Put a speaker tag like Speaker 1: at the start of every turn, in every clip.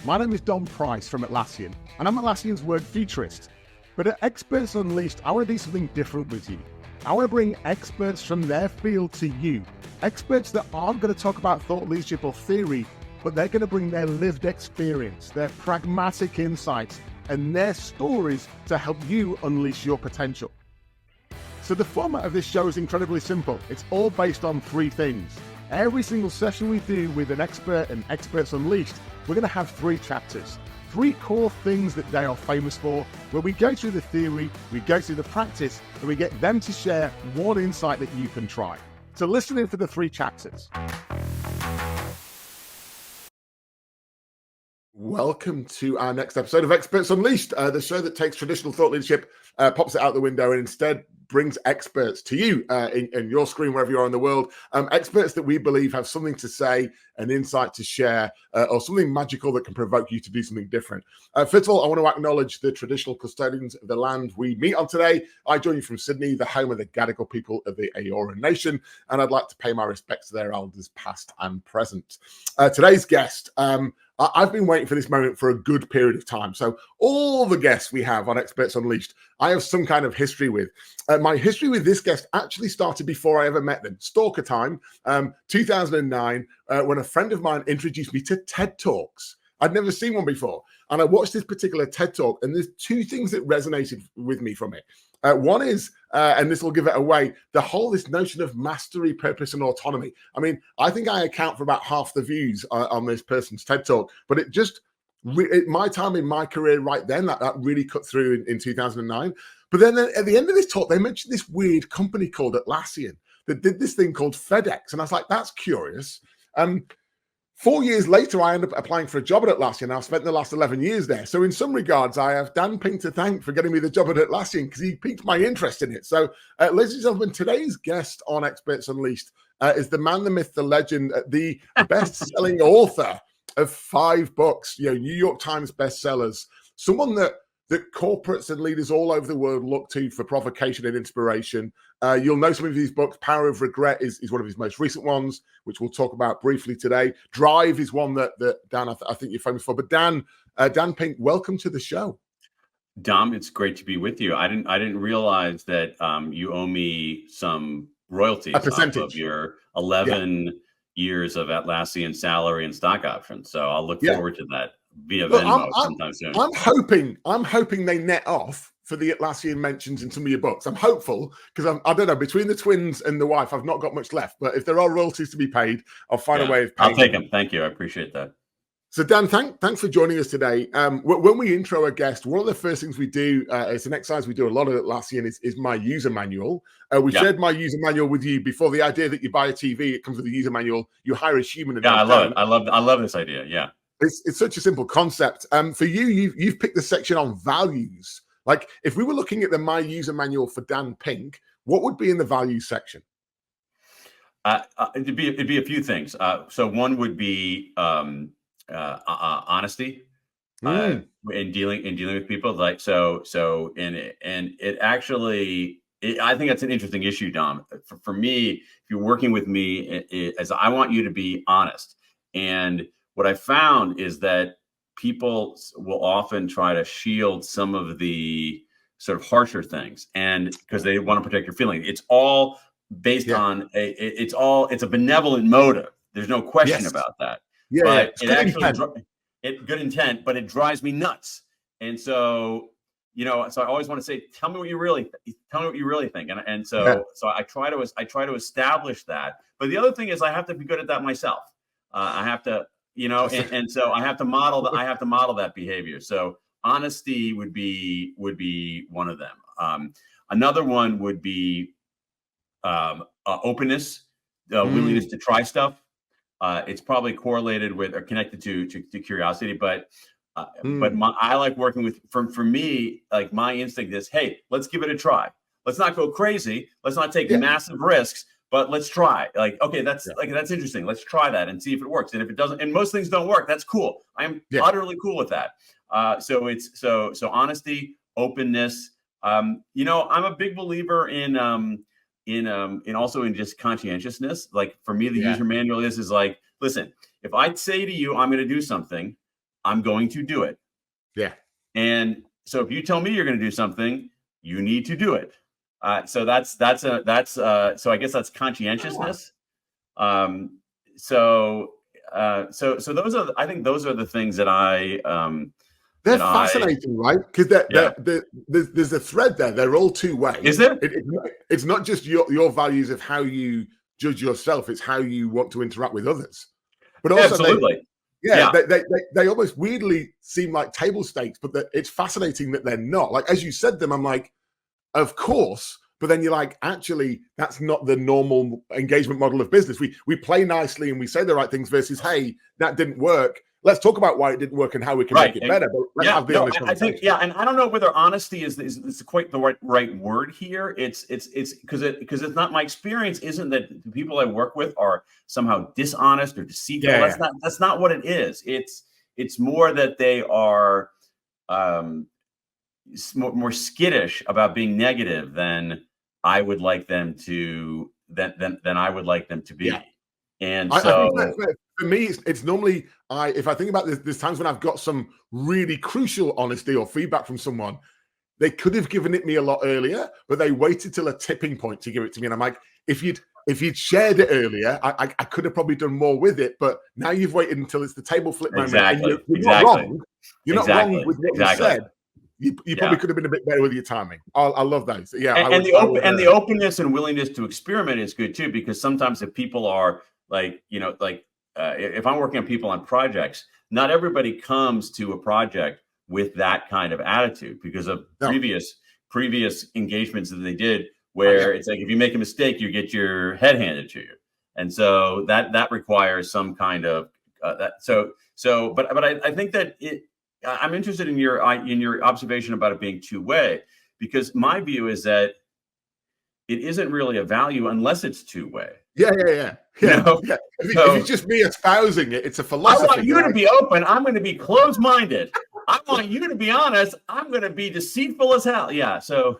Speaker 1: My name is Don Price from Atlassian, and I'm Atlassian's word futurist. But at Experts Unleashed, I want to do something different with you. I want to bring experts from their field to you. Experts that aren't going to talk about thought leadership or theory, but they're going to bring their lived experience, their pragmatic insights, and their stories to help you unleash your potential. So the format of this show is incredibly simple. It's all based on three things. Every single session we do with an expert and Experts Unleashed, we're going to have three chapters, three core things that they are famous for, where we go through the theory, we go through the practice, and we get them to share one insight that you can try. So listen in for the three chapters. Welcome to our next episode of Experts Unleashed, the show that takes traditional thought leadership, pops it out the window, and instead brings experts to you in your screen, wherever you are in the world. Experts that we believe have something to say, an insight to share, or something magical that can provoke you to do something different. First of all, I want to acknowledge the traditional custodians of the land we meet on today. I join you from Sydney, the home of the Gadigal people of the Eora Nation, and I'd like to pay my respects to their elders, past and present. Today's guest, I've been waiting for this moment for a good period of time. So all the guests we have on Experts Unleashed, I have some kind of history with. My history with this guest actually started before I ever met them. Stalker time, 2009, when a friend of mine introduced me to TED Talks. I'd never seen one before. And I watched this particular TED Talk, and there's two things that resonated with me from it. One is, and this will give it away, this notion of mastery, purpose, and autonomy. I mean, I think I account for about half the views on this person's TED Talk, but it just, my time in my career right then, that really cut through in 2009. But then at the end of this talk, they mentioned this weird company called Atlassian that did this thing called FedEx. And I was like, that's curious. 4 years later, I ended up applying for a job at Atlassian. I've spent the last 11 years there. So in some regards, I have Dan Pink to thank for getting me the job at Atlassian because he piqued my interest in it. So ladies and gentlemen, today's guest on Experts Unleashed is the man, the myth, the legend, the best-selling author of 5 books, New York Times bestsellers, someone that corporates and leaders all over the world look to for provocation and inspiration. You'll know some of these books. Power of Regret is one of his most recent ones, which we'll talk about briefly today. Drive is one that Dan, I think you're famous for. But Dan Pink, welcome to the show.
Speaker 2: Dom, it's great to be with you. I didn't realize that you owe me some royalties off of your 11 years of Atlassian salary and stock options. So I'll look forward to that via Venmo sometime soon.
Speaker 1: I'm hoping they net off for the Atlassian mentions in some of your books. I'm hopeful because I don't know, between the twins and the wife, I've not got much left. But if there are royalties to be paid, I'll find a way of paying.
Speaker 2: I'll take them. Thank you. I appreciate that.
Speaker 1: So Dan, thanks for joining us today. When we intro a guest, one of the first things we do, it's an exercise we do a lot at Atlassian, is my user manual. We shared my user manual with you before. The idea that you buy a TV, it comes with a user manual, you hire a human.
Speaker 2: I love it. I love this idea. Yeah.
Speaker 1: It's such a simple concept. For you've picked the section on values. Like if we were looking at the My User Manual for Dan Pink, what would be in the values section?
Speaker 2: It'd be a few things. So one would be honesty in dealing with people. Like so it actually. I think that's an interesting issue, Dom. For me, if you're working with me, as I want you to be honest. And what I found is that people will often try to shield some of the sort of harsher things, and because they want to protect your feelings. It's all based on it's a benevolent motive. There's no question about that. But it actually good intent, but it drives me nuts. And so, so I always want to say, tell me what you really think. And so I try to establish that. But the other thing is I have to be good at that myself. I have to, and so I have to model that behavior. So honesty would be one of them. Another one would be openness, willingness to try stuff. It's probably correlated with or connected to curiosity, but I like working with. For me, like my instinct is, hey, let's give it a try. Let's not go crazy. Let's not take massive risks. But let's try. Like, okay, that's interesting. Let's try that and see if it works. And if it doesn't, and most things don't work, that's cool. I am utterly cool with that. So it's so honesty, openness. I'm a big believer in also in just conscientiousness. Like for me, the user manual is like, listen, if I say to you, I'm going to do something, I'm going to do it.
Speaker 1: Yeah.
Speaker 2: And so if you tell me you're going to do something, you need to do it. So so I guess that's conscientiousness. So those are, I think those are the things that
Speaker 1: they're fascinating, right? Because there's a thread there. They're all two-way.
Speaker 2: Is there?
Speaker 1: It's not just your values of how you judge yourself. It's how you want to interact with others. But also,
Speaker 2: absolutely.
Speaker 1: They almost weirdly seem like table stakes, but it's fascinating that they're not. Like, as you said them, I'm like, of course. But then you're like, actually, that's not the normal engagement model of business. We play nicely and we say the right things versus, hey, that didn't work. Let's talk about why it didn't work and how we can make it better. But let's have the honest conversation.
Speaker 2: I think, and I don't know whether honesty is quite the right word here. It's because it's not, my experience isn't that the people I work with are somehow dishonest or deceitful. That's not what it is. It's more that they are more skittish about being negative than I would like them to than I would like them to be. Yeah. And so
Speaker 1: I think for me, it's normally if I think about this, there's times when I've got some really crucial honesty or feedback from someone. They could have given it me a lot earlier, but they waited till a tipping point to give it to me. And I'm like, if you'd shared it earlier, I could have probably done more with it. But now you've waited until it's the table flip moment.
Speaker 2: Exactly.
Speaker 1: And you're not wrong. You're not wrong with what you said. You probably could have been a bit better with your timing. I love those. Yeah,
Speaker 2: and the openness and willingness to experiment is good too, because sometimes if people are like, if I'm working on people on projects, not everybody comes to a project with that kind of attitude because of previous engagements that they did, where it's like if you make a mistake, you get your head handed to you, and so that requires some kind of that. But I think that I'm interested in your observation about it being two-way, because my view is that it isn't really a value unless it's two-way.
Speaker 1: Yeah. If it's just me espousing it, it's a philosophy.
Speaker 2: I want you to be open. I'm going to be closed-minded. I want you to be honest. I'm going to be deceitful as hell. Yeah. So,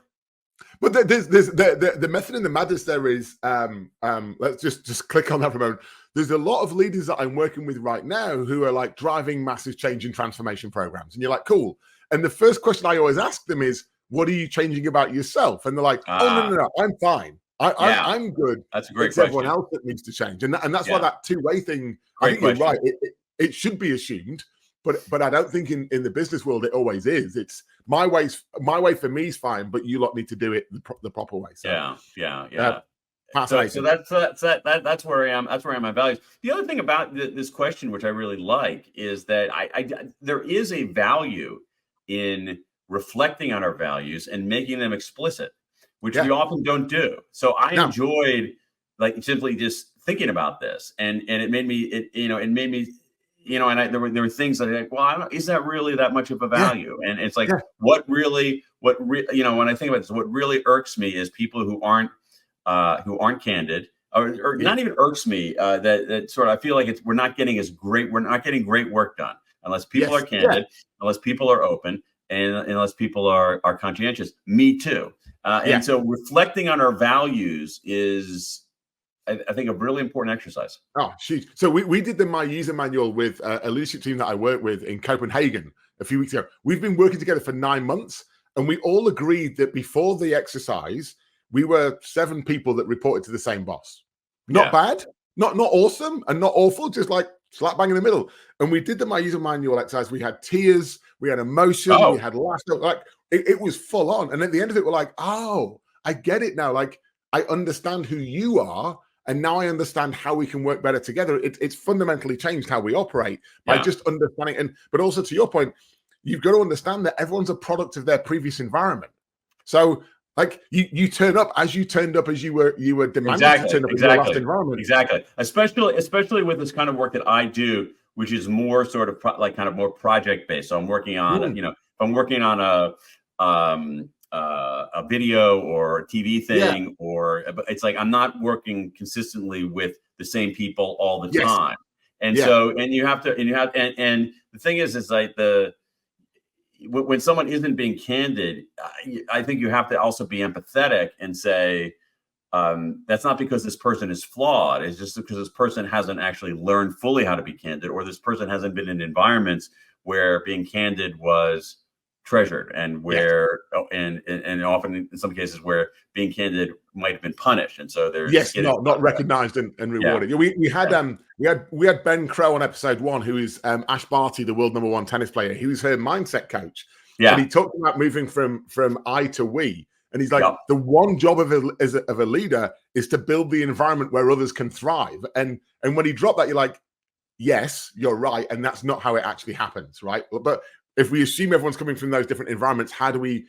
Speaker 1: but there's the method in the madness. There is let's just click on that for a moment. There's a lot of leaders that I'm working with right now who are like driving massive change and transformation programs, and you're like, cool. And the first question I always ask them is, "What are you changing about yourself?" And they're like, "Oh no, I'm fine. I'm good."
Speaker 2: That's a great
Speaker 1: it's
Speaker 2: question.
Speaker 1: Everyone else that needs to change, and that's why that two-way thing. I think you're right. It should be assumed, but I don't think in the business world it always is. It's my way for me is fine, but you lot need to do it the proper way. So,
Speaker 2: yeah.
Speaker 1: Fascinating.
Speaker 2: So that's where I am. That's where I am. My values. The other thing about this question, which I really like, is that there is a value in reflecting on our values and making them explicit, which we often don't do. So I enjoyed like simply just thinking about this, and it made me and there were things that like, well, is that really that much of a value? And it's like what really when I think about this, what really irks me is people who aren't candid, or not even irks me. That sort of, I feel like we're not getting great work done unless people are candid, unless people are open, and unless people are conscientious. Me too. And so reflecting on our values is, I think, a really important exercise.
Speaker 1: Oh, shoot. So we did my user manual with a leadership team that I work with in Copenhagen a few weeks ago. We've been working together for 9 months, and we all agreed that before the exercise, we were 7 people that reported to the same boss. Not bad, not awesome, and not awful, just like slap bang in the middle. And we did my user manual exercise. We had tears, we had emotion, we had laughter. Like it was full on. And at the end of it, we're like, oh, I get it now. Like I understand who you are, and now I understand how we can work better together. It's fundamentally changed how we operate by just understanding. But also to your point, you've got to understand that everyone's a product of their previous environment. So like you turn up as you turned up as you were demanding to turn up in your last environment.
Speaker 2: Exactly. Especially with this kind of work that I do, which is more sort of kind of more project based. So I'm working on, if I'm working on a video or a TV thing, or it's like I'm not working consistently with the same people all the time. And so and the thing is like when someone isn't being candid, I think you have to also be empathetic and say, that's not because this person is flawed. It's just because this person hasn't actually learned fully how to be candid, or this person hasn't been in environments where being candid was treasured, and where and often in some cases where being candid might have been punished, and so there's
Speaker 1: not recognized and rewarded. We had Ben Crow on episode 1, who is Ash Barty, the world #1 tennis player. He was her mindset coach, and he talked about moving from I to we. And he's like, the one job of a leader is to build the environment where others can thrive. And when he dropped that, you're like, yes, you're right, and that's not how it actually happens, right? But if we assume everyone's coming from those different environments, how do we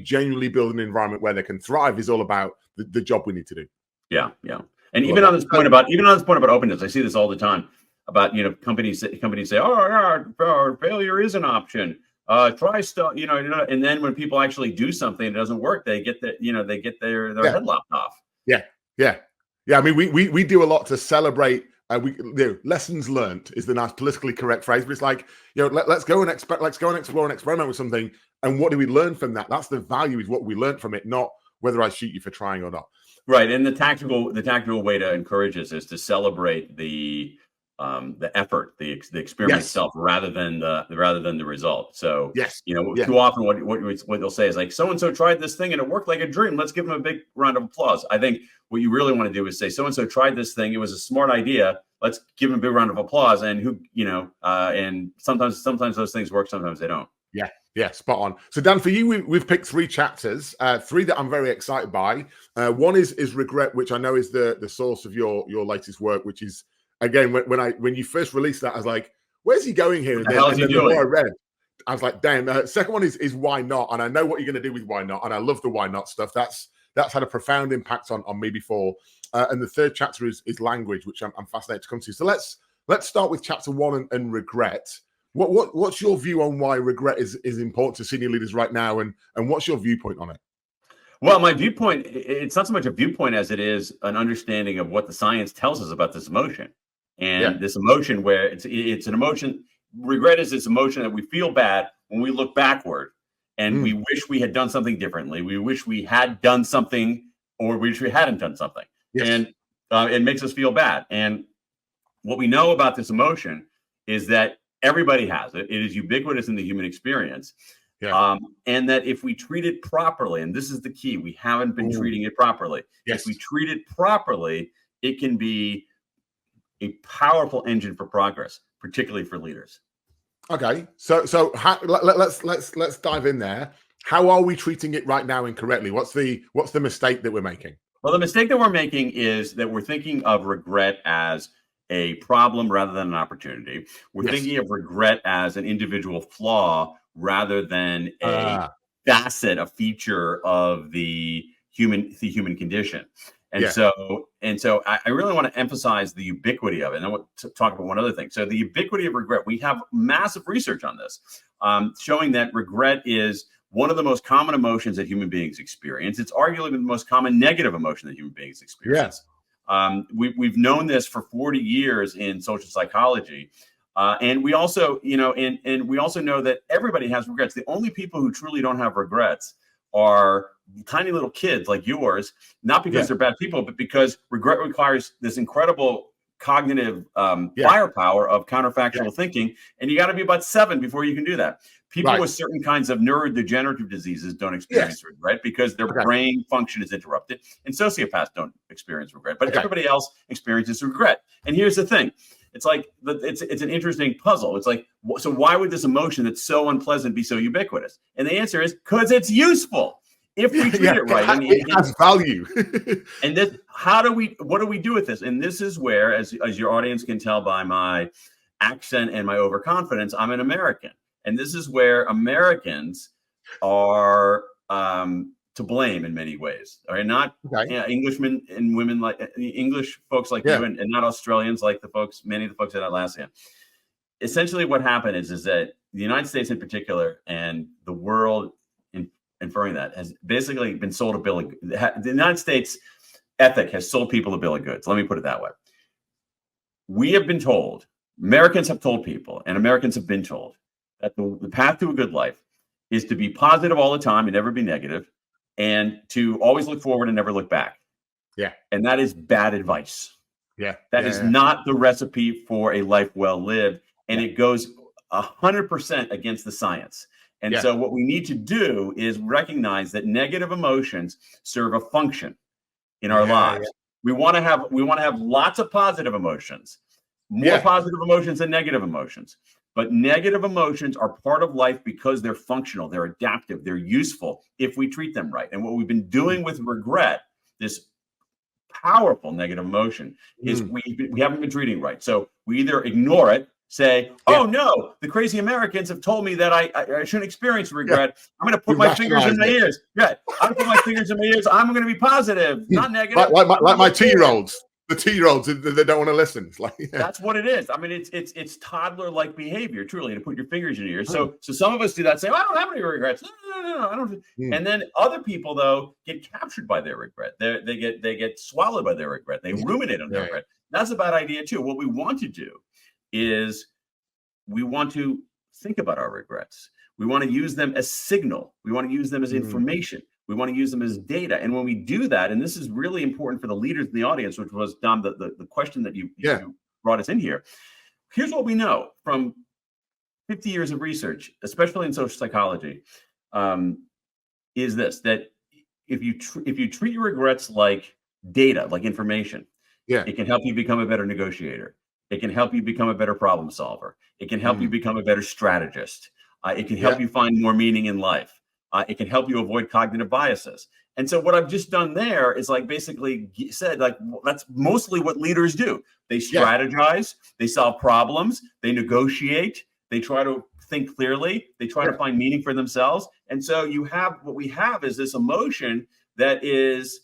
Speaker 1: genuinely build an environment where they can thrive? Is all about the job we need to do.
Speaker 2: Yeah. And even on this point about openness, I see this all the time about, companies say, oh, failure is an option. Try stuff, and then when people actually do something, it doesn't work. They get their head lopped off.
Speaker 1: Yeah. I mean, we do a lot to celebrate. Lessons learned is the nice politically correct phrase, but it's like, let's go and explore and experiment with something. And what do we learn from that? That's the value, is what we learned from it, not whether I shoot you for trying or not.
Speaker 2: Right. And the tactical way to encourage us is to celebrate the effort, the experiment itself, rather than the result. So too often what they'll say is like, so and so tried this thing and it worked like a dream. Let's give them a big round of applause. I think what you really want to do is say, so and so tried this thing. It was a smart idea. Let's give them a big round of applause. And and sometimes those things work, sometimes they don't.
Speaker 1: Yeah, spot on. So Dan, for you, we've picked 3 chapters, 3 that I'm very excited by. One is regret, which I know is the source of your latest work, which is, again, when you first released that, I was like, where's he going here?
Speaker 2: What the hell is he doing?
Speaker 1: The more I read, I was like, damn. Second one is why not? And I know what you're going to do with why not. And I love the why not stuff. That's had a profound impact on me before. And the third chapter is language, which I'm fascinated to come to. So let's start with chapter 1 and regret. What's your view on why regret is important to senior leaders right now, and what's your viewpoint on it?
Speaker 2: Well, my viewpoint, it's not so much a viewpoint as it is an understanding of what the science tells us about this emotion. And this emotion, where it's an emotion, regret is this emotion that we feel bad when we look backward and we wish we had done something differently. We wish we had done something, or we wish we hadn't done something. And it makes us feel bad. And what we know about this emotion is that everybody has it. It is ubiquitous in the human experience. And that if we treat it properly, and this is the key, we haven't been treating it properly. If we treat it properly, it can be a powerful engine for progress, particularly for leaders.
Speaker 1: Okay, so let's dive in there. How are we treating it right now incorrectly? What's the mistake that we're making?
Speaker 2: Well, the mistake that we're making is that we're thinking of regret as a problem rather than an opportunity. We're thinking of regret as an individual flaw rather than a facet, a feature of the human condition. And so I really want to emphasize the ubiquity of it. And I want to talk about one other thing. So the ubiquity of regret, we have massive research on this, showing that regret is one of the most common emotions that human beings experience. It's arguably the most common negative emotion that human beings experience. We've known this for 40 years in social psychology. And we also, and we also know that everybody has regrets. The only people who truly don't have regrets are tiny little kids like yours, not because they're bad people, but because regret requires this incredible cognitive firepower of counterfactual thinking. And you got to be about 7 before you can do that. People with certain kinds of neurodegenerative diseases don't experience regret because their brain function is interrupted, and sociopaths don't experience regret, but everybody else experiences regret. And here's the thing. It's like, it's an interesting puzzle. It's like, so why would this emotion that's so unpleasant be so ubiquitous? And the answer is because it's useful. If we treat it right,
Speaker 1: it has value.
Speaker 2: And this, what do we do with this? And this is where, as your audience can tell by my accent and my overconfidence, I'm an American. And this is where Americans are to blame in many ways. All right, not Englishmen and women, like English folks like you, and not Australians like many of the folks at Atlassian. Essentially, what happened is that the United States in particular, and the world inferring that, has basically been sold a bill of goods. The United States ethic has sold people a bill of goods. Let me put it that way. We have been told, Americans have told people, and Americans have been told, that the path to a good life is to be positive all the time and never be negative, and to always look forward and never look back. And that is bad advice. That is not the recipe for a life well lived. And it goes 100% against the science. And so what we need to do is recognize that negative emotions serve a function in our lives. We want to have lots of positive emotions, more positive emotions than negative emotions. But negative emotions are part of life because they're functional, they're adaptive, they're useful if we treat them right. And what we've been doing with regret, this powerful negative emotion, is we haven't been treating it right. So we either ignore it, say, oh no, the crazy Americans have told me that I shouldn't experience regret. I'm going to put my fingers in my ears. I'm going to put my fingers in my ears. I'm going to be positive, not negative.
Speaker 1: Like my 2-year-olds. The 2-year-olds, they don't want to listen. It's like,
Speaker 2: that's what it is. I mean, it's toddler-like behavior, truly, to put your fingers in your ears. So some of us do that, say, I don't have any regrets. No, I don't. And then other people, though, get captured by their regret. They get swallowed by their regret. They ruminate on their regret. That's a bad idea too. What we want to do is we want to think about our regrets. We want to use them as signal. We want to use them as information. We want to use them as data. And when we do that, and this is really important for the leaders in the audience, which was, Dom, the question that you brought us in here. Here's what we know from 50 years of research, especially in social psychology, is this, that if you treat your regrets like data, like information, it can help you become a better negotiator. It can help you become a better problem solver. It can help you become a better strategist. It can help you find more meaning in life. It can help you avoid cognitive biases. And so what I've just done there is like basically said, like, that's mostly what leaders do. They strategize, they solve problems, they negotiate, they try to think clearly, they try to find meaning for themselves. And so what we have is this emotion that is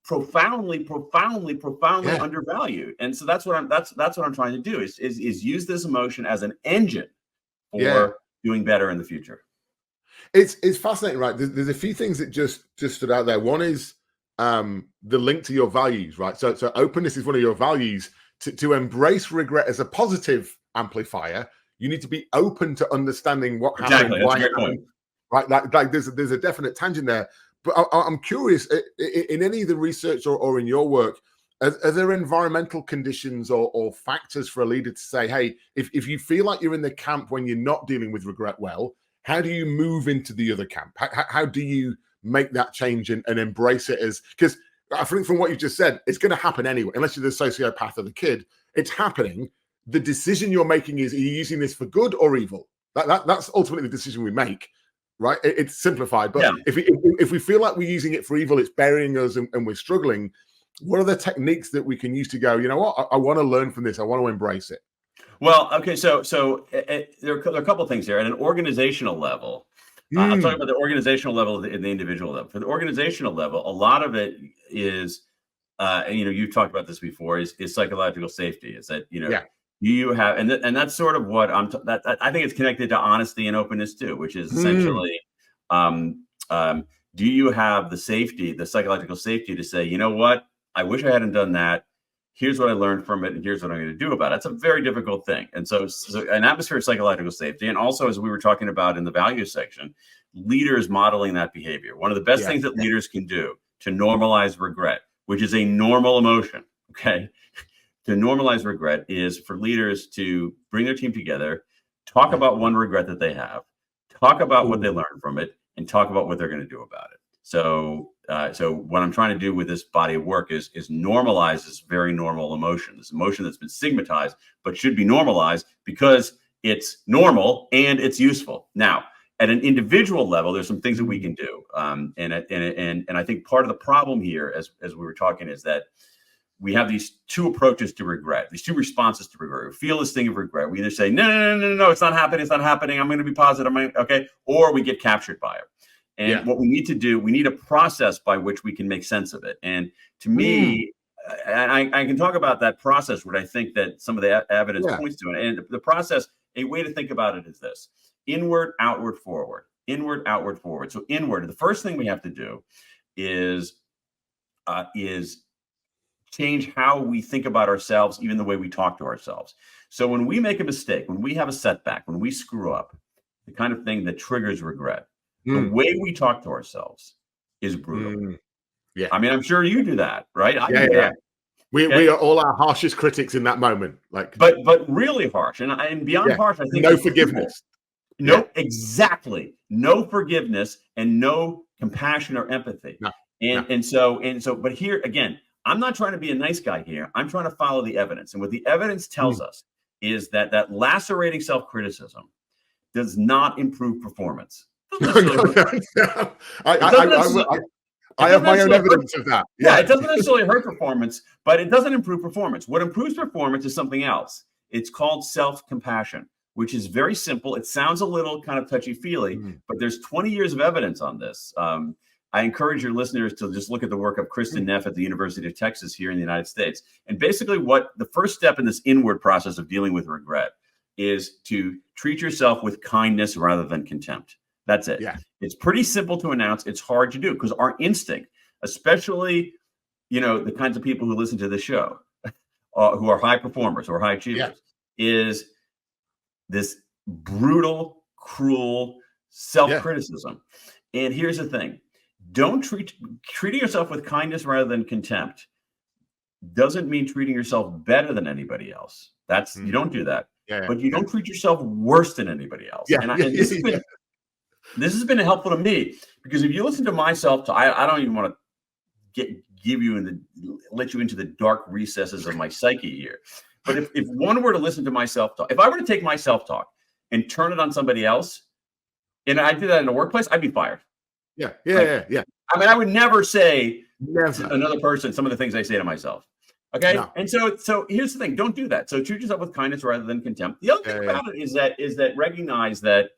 Speaker 2: profoundly undervalued. And so that's what I'm trying to do is use this emotion as an engine for doing better in the future.
Speaker 1: It's fascinating, right? There's a few things that just stood out there. One is the link to your values, right? So openness is one of your values. To embrace regret as a positive amplifier, you need to be open to understanding what happened.
Speaker 2: Exactly. That's a great point.
Speaker 1: Right? Like there's a definite tangent there. But I'm curious, in any of the research or in your work, are there environmental conditions or factors for a leader to say, hey, if you feel like you're in the camp when you're not dealing with regret well, how do you move into the other camp? How do you make that change and embrace it as, because I think from what you just said, it's going to happen anyway, unless you're the sociopath or the kid, it's happening. The decision you're making is, are you using this for good or evil? That's ultimately the decision we make, right? It's simplified. But if we feel like we're using it for evil, it's burying us and we're struggling, what are the techniques that we can use to go, you know what, I want to learn from this. I want to embrace it.
Speaker 2: Well, okay, so there are a couple of things here. At an organizational level, I'm talking about the organizational level and the individual level. For the organizational level, a lot of it is, you've talked about this before, is psychological safety. Is that, you have, and that's sort of what I think it's connected to honesty and openness too, which is essentially, do you have the safety, the psychological safety to say, you know what, I wish I hadn't done that. Here's what I learned from it, and here's what I'm going to do about it. It's a very difficult thing. And so an atmosphere of psychological safety, and also, as we were talking about in the values section, leaders modeling that behavior. One of the best things that leaders can do to normalize regret, which is a normal emotion, okay? To normalize regret is for leaders to bring their team together, talk about one regret that they have, talk about what they learned from it, and talk about what they're going to do about it. So what I'm trying to do with this body of work is normalize this very normal emotion, this emotion that's been stigmatized, but should be normalized because it's normal and it's useful. Now, at an individual level, there's some things that we can do. And I think part of the problem here, as we were talking, is that we have these two approaches to regret, these two responses to regret. We feel this thing of regret. We either say, no, it's not happening. It's not happening. I'm going to be positive. Okay. Or we get captured by it. And what we need to do, we need a process by which we can make sense of it. And to me, and I can talk about that process, what I think that some of the evidence points to. And the process, a way to think about it is this: inward, outward, forward. Inward, outward, forward. So inward, the first thing we have to do is change how we think about ourselves, even the way we talk to ourselves. So when we make a mistake, when we have a setback, when we screw up, the kind of thing that triggers regret, the way we talk to ourselves is brutal. I mean, I'm sure you do that, right? I do that.
Speaker 1: We are all our harshest critics in that moment. Like,
Speaker 2: but really harsh, and beyond harsh. I think
Speaker 1: no forgiveness.
Speaker 2: No, exactly. No forgiveness and no compassion or empathy.
Speaker 1: No,
Speaker 2: and so, but here again, I'm not trying to be a nice guy here. I'm trying to follow the evidence. And what the evidence tells us is that lacerating self-criticism does not improve performance.
Speaker 1: I have my own evidence of that.
Speaker 2: Yeah, it doesn't necessarily hurt performance, but it doesn't improve performance. What improves performance is something else. It's called self-compassion, which is very simple. It sounds a little kind of touchy-feely, but there's 20 years of evidence on this. I encourage your listeners to just look at the work of Kristen Neff at the University of Texas here in the United States. And basically what the first step in this inward process of dealing with regret is to treat yourself with kindness rather than contempt. That's it.
Speaker 1: Yeah.
Speaker 2: It's pretty simple to announce. It's hard to do because our instinct, especially, the kinds of people who listen to the show, who are high performers or high achievers, is this brutal, cruel self-criticism. And here's the thing. Treating yourself with kindness rather than contempt doesn't mean treating yourself better than anybody else. You don't do that. But you don't treat yourself worse than anybody else. This has been helpful to me because if you listen to my self-talk, I don't even want to let you into the dark recesses of my psyche here. But if one were to listen to my self-talk, if I were to take my self-talk and turn it on somebody else, and I did that in a workplace, I'd be fired.
Speaker 1: Yeah.
Speaker 2: I mean, I would never say to another person some of the things I say to myself. Okay. No. And so here's the thing. Don't do that. So treat yourself with kindness rather than contempt. The other thing about it is that recognize that,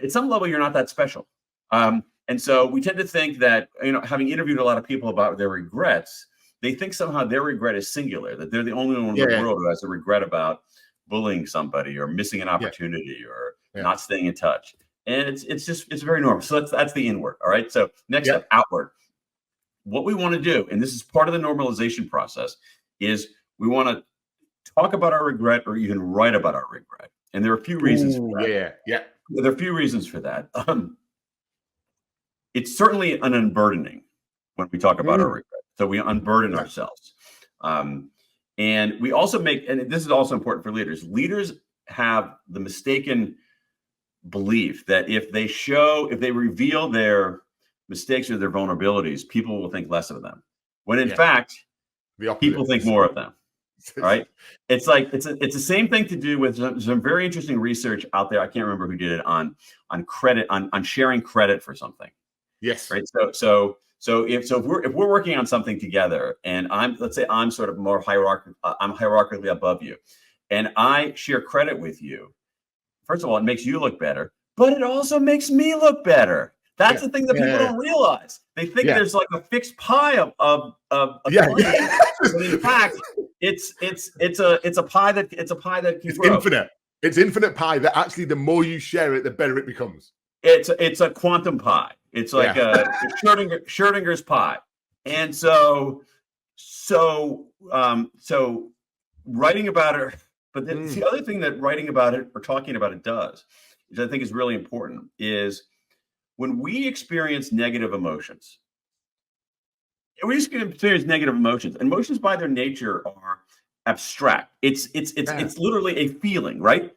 Speaker 2: at some level, you're not that special. And so we tend to think that, having interviewed a lot of people about their regrets, they think somehow their regret is singular, that they're the only one in the world who has a regret about bullying somebody or missing an opportunity or not staying in touch. And it's very normal. So that's the inward. All right. So next up, outward. What we want to do, and this is part of the normalization process, is we want to talk about our regret or even write about our regret. And there are a few reasons for that. There are a few reasons for that. It's certainly an unburdening when we talk about our regret. So we unburden ourselves. And we also and this is also important for leaders. Leaders have the mistaken belief that if they reveal their mistakes or their vulnerabilities, people will think less of them. When in fact, people think more of them. Right? It's like it's the same thing to do with some very interesting research out there. I can't remember who did it on credit, on sharing credit for something.
Speaker 1: Yes.
Speaker 2: Right. So if we're working on something together, and let's say I'm sort of more I'm hierarchically above you, and I share credit with you. First of all, it makes you look better, but it also makes me look better. That's the thing that people don't realize. They think there's like a fixed pie of but in fact, it's a pie that can grow.
Speaker 1: Infinite. It's infinite pie that actually the more you share it, the better it becomes.
Speaker 2: It's a quantum pie. It's like a Schrodinger's pie. And so writing about it, but the other thing that writing about it or talking about it does, which I think is really important, is when we experience negative emotions, emotions by their nature are abstract. It's literally a feeling, right?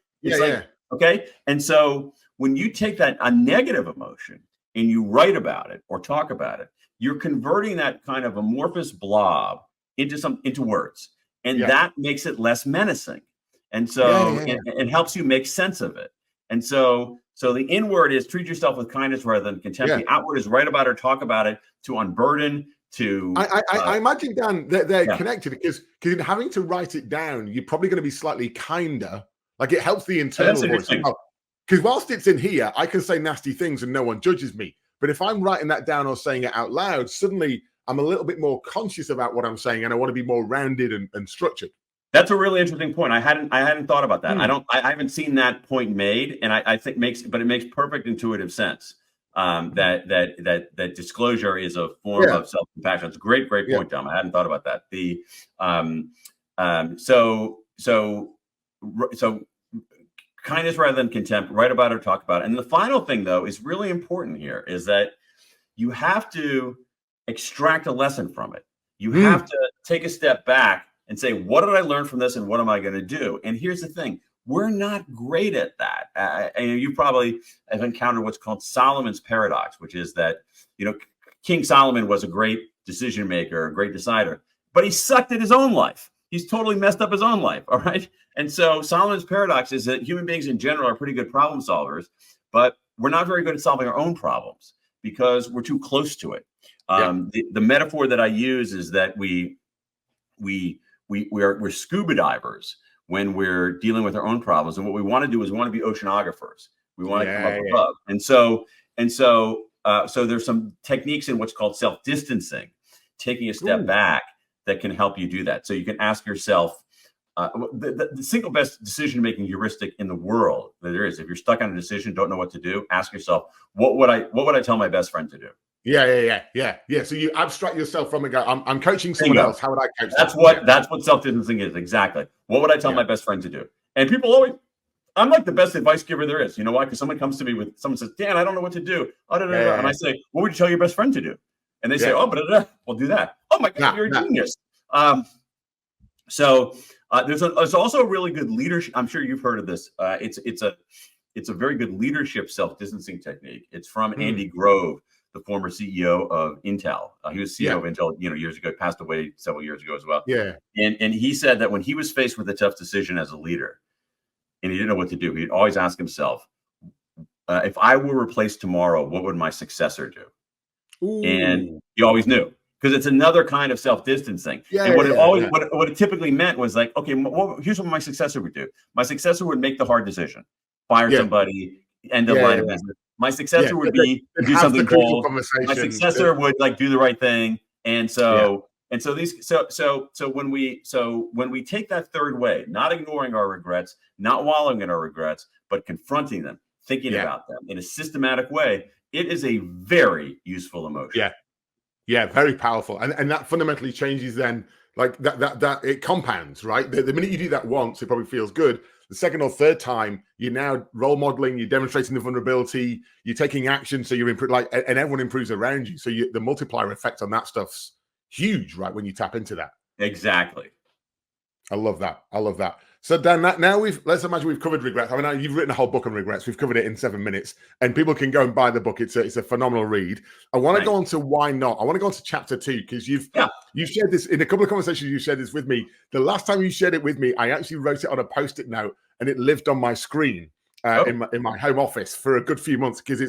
Speaker 2: Okay. And so when you take a negative emotion and you write about it or talk about it, you're converting that kind of amorphous blob into words. And that makes it less menacing. And so it helps you make sense of it. And so the inward is treat yourself with kindness rather than contempt. The outward is write about it or talk about it to unburden.
Speaker 1: I imagine, Dan, that they're connected because in having to write it down, you're probably going to be slightly kinder. Like it helps the internal voice. Because whilst it's in here, I can say nasty things and no one judges me. But if I'm writing that down or saying it out loud, suddenly I'm a little bit more conscious about what I'm saying and I want to be more rounded and structured.
Speaker 2: That's a really interesting point. I hadn't thought about that. I haven't seen that point made, and I think it makes perfect intuitive sense. That disclosure is a form of self-compassion. It's a great point, Tom. I hadn't thought about that. So kindness rather than contempt, write about it or talk about it. And the final thing, though, is really important here, is that you have to extract a lesson from it. You have to take a step back and say, what did I learn from this and what am I going to do? And here's the thing. We're not great at that. And you probably have encountered what's called Solomon's paradox, which is that, King Solomon was a great decision maker, a great decider, but he sucked at his own life. He's totally messed up his own life. All right. And so Solomon's paradox is that human beings in general are pretty good problem solvers, but we're not very good at solving our own problems because we're too close to it. The metaphor that I use is that we're scuba divers when we're dealing with our own problems. And what we want to do is we want to be oceanographers. We want to come up above. So there's some techniques in what's called self-distancing, taking a step back that can help you do that. So you can ask yourself, the single best decision-making heuristic in the world that there is, if you're stuck on a decision, don't know what to do, ask yourself, what would I tell my best friend to do?
Speaker 1: Yeah. So you abstract yourself from and go, I'm coaching someone else. How would I coach?
Speaker 2: That's what self-distancing is. Exactly. What would I tell my best friend to do? And people always, I'm like the best advice giver there is. You know why? Because someone comes to me with, someone says, Dan, I don't know what to do. And I say, what would you tell your best friend to do? And they say, we'll do that. Oh my God, you're a genius. There's also a really good leadership. I'm sure you've heard of this. It's a very good leadership self-distancing technique. It's from Andy Grove, the former CEO of Intel. He was CEO of Intel, years ago, passed away several years ago as well. And he said that when he was faced with a tough decision as a leader and he didn't know what to do, he'd always ask himself, if I were replaced tomorrow, what would my successor do? And he always knew, because it's another kind of self-distancing. What it typically meant was like, okay, here's what my successor would do. My successor would make the hard decision, fire somebody, end the line of business. My successor would do something bold. My successor would do the right thing. And so when we take that third way, not ignoring our regrets, not wallowing in our regrets, but confronting them, thinking about them in a systematic way, it is a very useful emotion.
Speaker 1: Yeah, very powerful. And that fundamentally changes then, that it compounds, right? The minute you do that once, it probably feels good. The second or third time, you're now role modeling, you're demonstrating the vulnerability, you're taking action, so you're and everyone improves around you. So the multiplier effect on that stuff's huge, right? When you tap into that.
Speaker 2: Exactly.
Speaker 1: I love that. So Dan, now let's imagine we've covered regrets. I mean, you've written a whole book on regrets. We've covered it in 7 minutes, and people can go and buy the book. It's a phenomenal read. I want to go on to why not. I want to go on to chapter 2, because you've shared this in a couple of conversations. You shared this with me. The last time you shared it with me, I actually wrote it on a Post-it note, and it lived on my screen in my home office for a good few months, because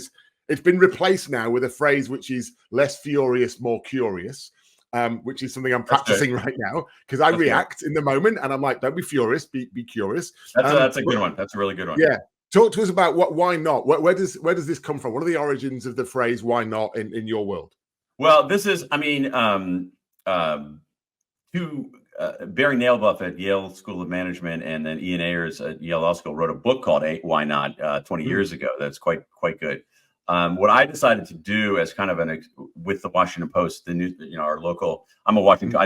Speaker 1: it's been replaced now with a phrase which is less furious, more curious. Which is something I'm practicing right now, because I react in the moment and I'm like, don't be furious, be curious.
Speaker 2: That's a good one. That's a really good one.
Speaker 1: Yeah. Talk to us about why not? Where does this come from? What are the origins of the phrase "why not" in your world?
Speaker 2: Well, this is, Barry Nailbuff at Yale School of Management and then Ian Ayers at Yale Law School wrote a book called "Why Not" 20 years ago. That's quite good. What I decided to do as kind of with the Washington Post, the news, our local, I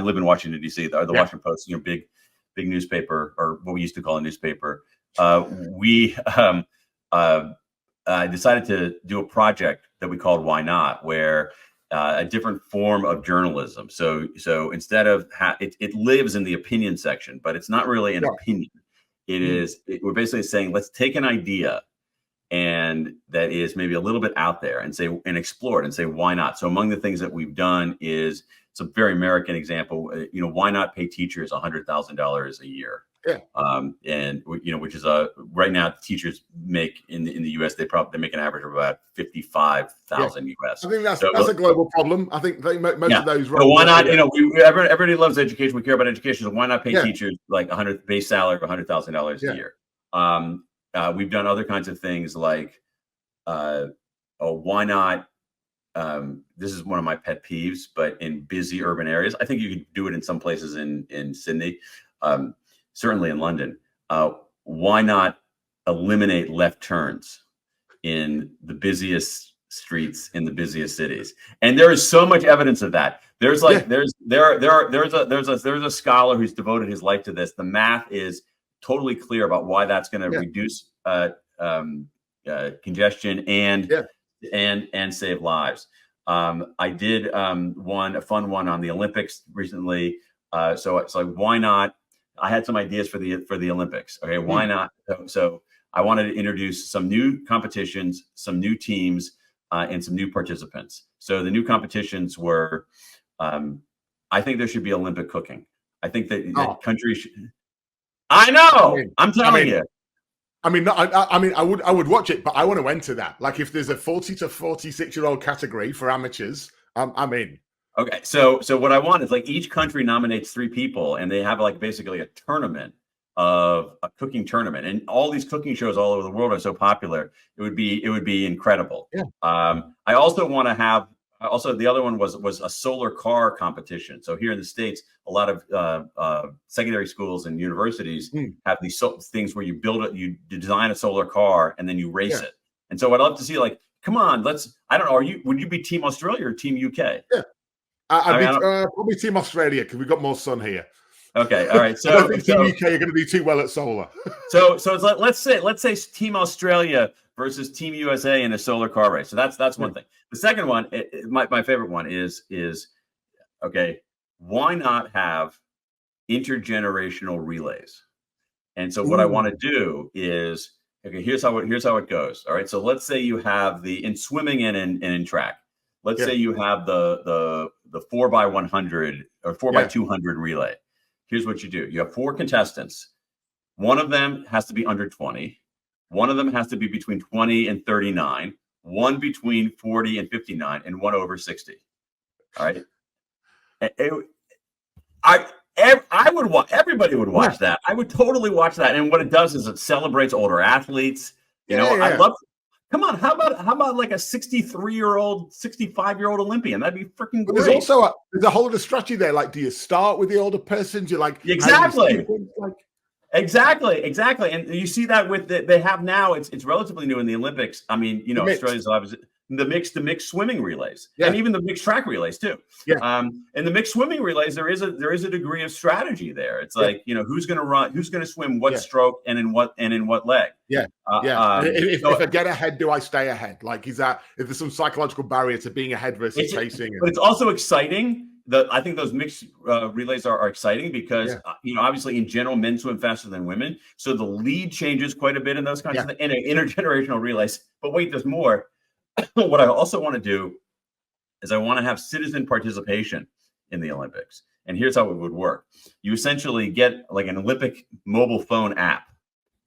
Speaker 2: live in Washington, D.C., the Washington Post, big newspaper, or what we used to call a newspaper. I decided to do a project that we called "Why Not," where a different form of journalism. So instead of it lives in the opinion section, but it's not really an opinion. We're basically saying, let's take an idea and that is maybe a little bit out there and explore it and say, why not? So among the things that we've done is, it's a very American example, why not pay teachers $100,000 a year? And which is right now teachers make in the US, they make an average of about 55,000 US.
Speaker 1: I think that's a global problem. I think most of those.
Speaker 2: So why not? Everybody loves education. We care about education. So why not pay teachers like base salary of $100,000 a year? We've done other kinds of things like, why not? This is one of my pet peeves, but in busy urban areas, I think you could do it in some places in Sydney, certainly in London. Why not eliminate left turns in the busiest streets in the busiest cities? And there is so much evidence of that. There's a scholar who's devoted his life to this. The math is totally clear about why that's going to reduce congestion and save lives. I did a fun one on the Olympics recently. So it's like, why not? I had some ideas for the Olympics. Okay, why not? So I wanted to introduce some new competitions, some new teams, and some new participants. So the new competitions were, I think there should be Olympic cooking. I think that countries should. I know. I'm telling you.
Speaker 1: I mean, I would watch it, but I want to enter that. Like, if there's a 40 to 46-year-old category for amateurs, I'm in.
Speaker 2: Okay, so what I want is, like, each country nominates 3 people, and they have, like, basically a tournament of a cooking tournament, and all these cooking shows all over the world are so popular. It would be incredible.
Speaker 1: Yeah.
Speaker 2: I also want to have. Also, the other one was a solar car competition. So here in the States, a lot of secondary schools and universities have these things where you design a solar car and then you race it. And so I'd love to see, like, come on, I don't know, would you be Team Australia or Team UK?
Speaker 1: Yeah, I'd be probably Team Australia, because we've got more sun here.
Speaker 2: Okay, all right. So
Speaker 1: I don't think Team UK are going to do too well at solar.
Speaker 2: so it's like, let's say Team Australia versus Team USA in a solar car race. So that's one thing. The second one, my favorite one is okay, why not have intergenerational relays? And so what I want to do is, okay, here's how it goes. All right. So let's say you have in swimming and in track. Let's say you have the 4x100 or 4x200 relay. Here's what you do. You have 4 contestants. One of them has to be under 20. One of them has to be between 20 and 39. One between 40 and 59, and one over 60. All right. I would watch. Everybody would watch that. I would totally watch that. And what it does is it celebrates older athletes. I love. Come on, how about like a 63-year-old, 65-year-old Olympian? That'd be freaking great.
Speaker 1: There's also there's a whole other strategy there. Like, do you start with the older person? Do you like
Speaker 2: exactly? Exactly. And you see that with they have now. It's relatively new in the Olympics. I mean, Australia's obviously the mixed swimming relays, and even the mixed track relays too.
Speaker 1: Yeah.
Speaker 2: In the mixed swimming relays, there is a degree of strategy there. It's like, who's going to run, who's going to swim what stroke and in what leg.
Speaker 1: Yeah. If I get ahead, do I stay ahead? Like, if there's some psychological barrier to being ahead versus chasing?
Speaker 2: But it's also exciting. I think those mixed relays are exciting because, obviously in general, men swim faster than women. So the lead changes quite a bit in those kinds of things, and intergenerational relays. But wait, there's more. What I also want to do is I want to have citizen participation in the Olympics. And here's how it would work. You essentially get like an Olympic mobile phone app,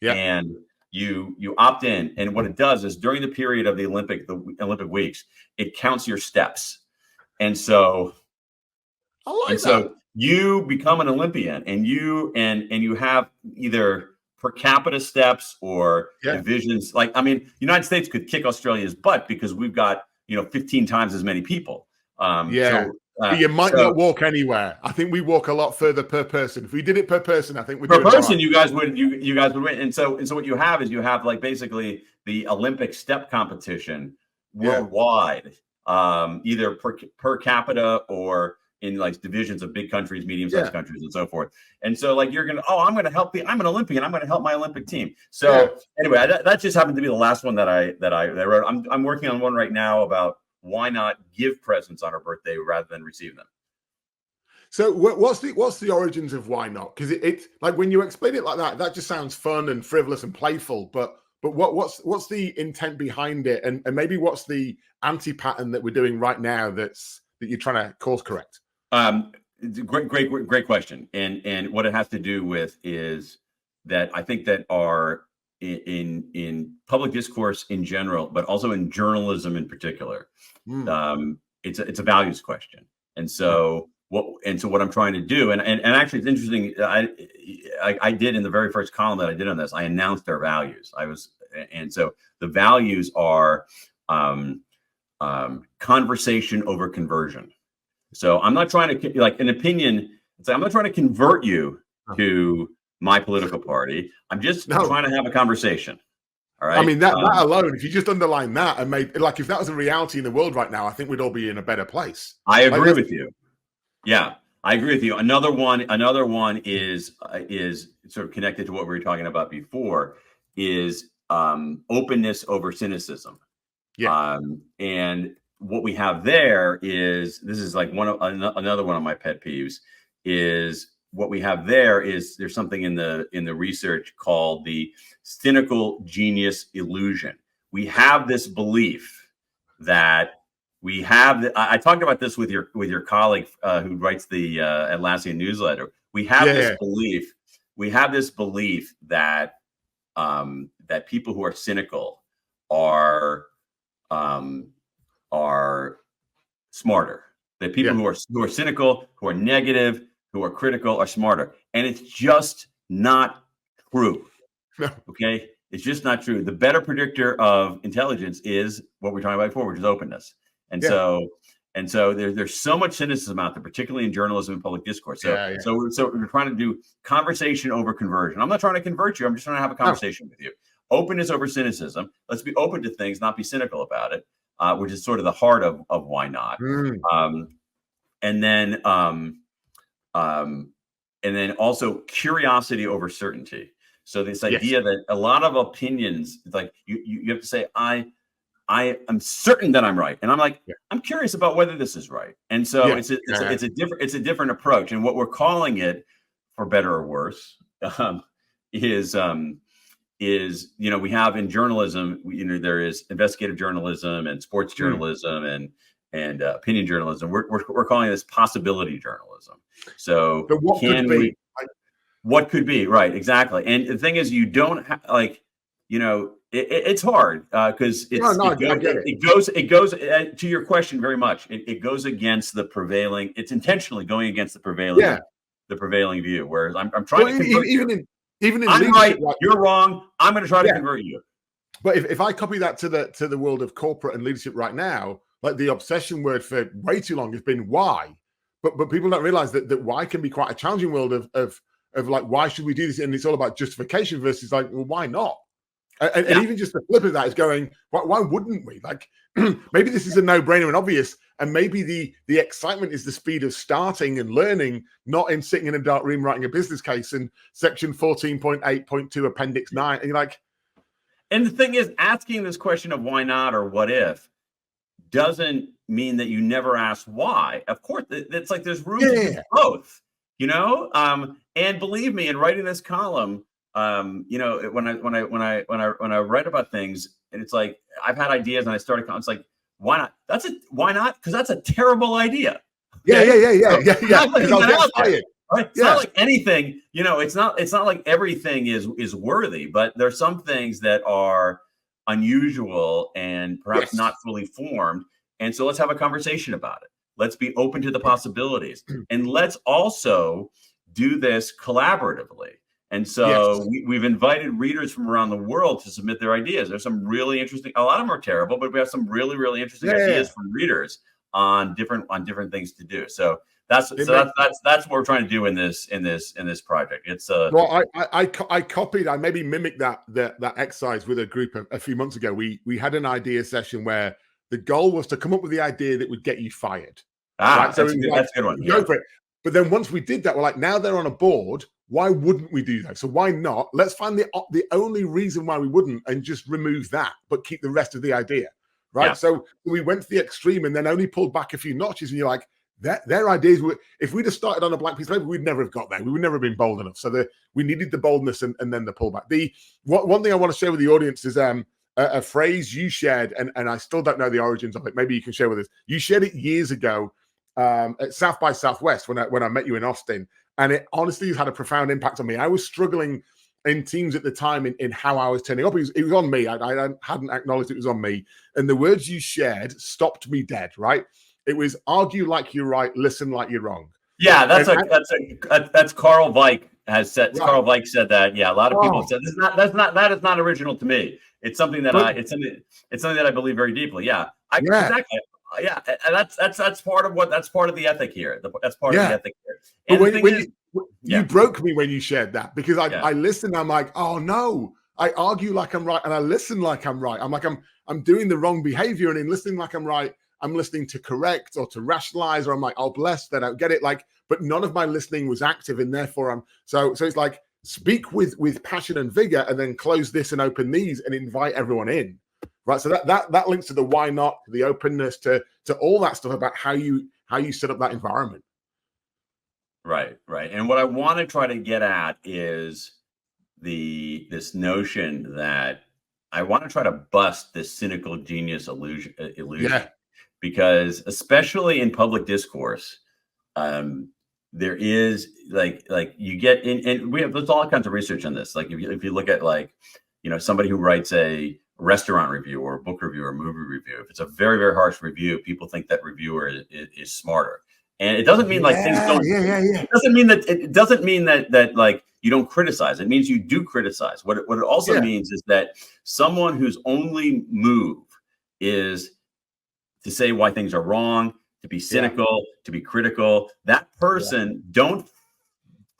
Speaker 2: and you opt in. And what it does is, during the period of the Olympic weeks, it counts your steps. And so so you become an Olympian, and you have either per capita steps or divisions. Like, I mean, United States could kick Australia's butt because we've got 15 times as many people.
Speaker 1: But you might not walk anywhere. I think we walk a lot further per person. If we did it per person, I think we'd
Speaker 2: per person. You guys would win. And so what you have is like basically the Olympic step competition worldwide, either per capita or in like divisions of big countries, medium-sized countries, and so forth. And so, like, I'm an Olympian. I'm going to help my Olympic team. So anyway, that just happened to be the last one that I wrote. I'm working on one right now about why not give presents on our birthday rather than receive them.
Speaker 1: So what's the origins of why not? Because it's like, when you explain it like that just sounds fun and frivolous and playful. But what's the intent behind it? And maybe what's the anti-pattern that we're doing right now that you're trying to course correct?
Speaker 2: Great question. And what it has to do with is that I think that in public discourse in general, but also in journalism in particular, it's a values question. And so what I'm trying to do, and actually it's interesting. I did, in the very first column that I did on this, I announced our values. And so the values are conversation over conversion. So I'm not trying to, like, an opinion. I'm not trying to convert you to my political party. I'm just trying to have a conversation. All right.
Speaker 1: I mean, that alone, if you just underline that and made, like, if that was a reality in the world right now, I think we'd all be in a better place.
Speaker 2: I agree with you. Yeah, I agree with you. Another one is sort of connected to what we were talking about before, is openness over cynicism. Yeah. And what we have there is, this is like another one of my pet peeves, is what we have there is there's something in the research called the cynical genius illusion. We have this belief that we have. I talked about this with your colleague who writes the Atlassian newsletter. We have this belief. We have this belief that that people who are cynical are smarter. That people who are cynical, who are negative, who are critical are smarter, and it's just not true.
Speaker 1: No.
Speaker 2: Okay, it's just not true. The better predictor of intelligence is what we're talking about before, which is openness. And so there's so much cynicism out there, particularly in journalism and public discourse. So we're trying to do conversation over conversion. I'm not trying to convert you. I'm just trying to have a conversation with you. Openness over cynicism. Let's be open to things, not be cynical about it, which is sort of the heart of why not. And then also curiosity over certainty. So this idea that a lot of opinions, like you have to say, I am certain that I'm right, and I'm like, I'm curious about whether this is right. And so it's a different approach. And what we're calling it, for better or worse, is we have in journalism, there is investigative journalism and sports journalism and opinion journalism. We're calling this possibility journalism. So what could be, right? Exactly. And the thing is, you don't it's hard because it goes to your question very much. It goes against the prevailing. It's intentionally going against the prevailing view. Whereas I'm trying to convert even in I'm right, you're wrong. I'm going to try to convert you.
Speaker 1: But if I copy that to the world of corporate and leadership right now, like the obsession word for way too long has been why, but people don't realize that why can be quite a challenging world of like, why should we do this? And it's all about justification versus like, well, why not? And even just the flip of that is going, why wouldn't we? Like, maybe this is a no-brainer and obvious, and maybe the excitement is the speed of starting and learning, not in sitting in a dark room writing a business case in section 14.8.2 appendix 9. And you're like,
Speaker 2: and the thing is, asking this question of why not or what if doesn't mean that you never ask why. Of course, it's like there's room to do both, and believe me, in writing this column, when I write about things, and it's like I've had ideas and I started, it's like, why not? Why not? Because that's a terrible idea.
Speaker 1: Okay?
Speaker 2: Right? It's not like anything, it's not like everything is worthy, but there's some things that are unusual and perhaps not fully formed. And so let's have a conversation about it. Let's be open to the possibilities, and let's also do this collaboratively. And so we've invited readers from around the world to submit their ideas. There's some really interesting, a lot of them are terrible, but we have some really, really interesting ideas from readers on different things to do. So that's what we're trying to do in this project. It's
Speaker 1: well, I copied, I maybe mimicked that exercise with a group a few months ago. We had an idea session where the goal was to come up with the idea that would get you fired.
Speaker 2: Right? So that's a good one.
Speaker 1: Go for it. But then once we did that, we're like, now they're on a board. Why wouldn't we do that? So why not? Let's find the only reason why we wouldn't and just remove that, but keep the rest of the idea, right? Yeah. So we went to the extreme and then only pulled back a few notches, and you're like, their ideas were, if we'd have started on a blank piece of paper, we'd never have got there. We would never have been bold enough. So we needed the boldness and then the pullback. One thing I want to share with the audience is a phrase you shared, and I still don't know the origins of it. Maybe you can share with us. You shared it years ago at South by Southwest when I met you in Austin. And it honestly has had a profound impact on me. I was struggling in teams at the time in how I was turning up. It was on me. I hadn't acknowledged it was on me. And the words you shared stopped me dead, right? It was argue like you're right, listen like you're wrong.
Speaker 2: Yeah, that's Carl Weick has said. Right. Carl Weick said that. Yeah, a lot of people have said that is not original to me. It's something that it's something that I believe very deeply. Yeah, exactly. Yeah, and that's part of the ethic here. That's part of the ethic here. And
Speaker 1: but you broke me when you shared that, because I listened. I'm like, oh no, I argue like I'm right, and I listen like I'm right. I'm like, I'm doing the wrong behavior, and in listening like I'm right, I'm listening to correct or to rationalize, or I'm like, oh bless, they don't get it. Like, but none of my listening was active, and therefore I'm so it's like speak with passion and vigor, and then close this and open these and invite everyone in. Right, so that links to the why not, the openness, to to all that stuff about how you set up that environment.
Speaker 2: Right. And what I want to try to get at is this notion that I want to try to bust this cynical genius illusion,
Speaker 1: Yeah.
Speaker 2: because especially in public discourse, there is like you get in, and there's all kinds of research on this. Like if you look at somebody who writes a restaurant review or a book review or a movie review, if it's a very, very harsh review, people think that reviewer is smarter. And it doesn't mean like things don't. It doesn't mean that like you don't criticize. It means you do criticize. What it also means is that someone whose only move is to say why things are wrong, to be cynical, to be critical, that person don't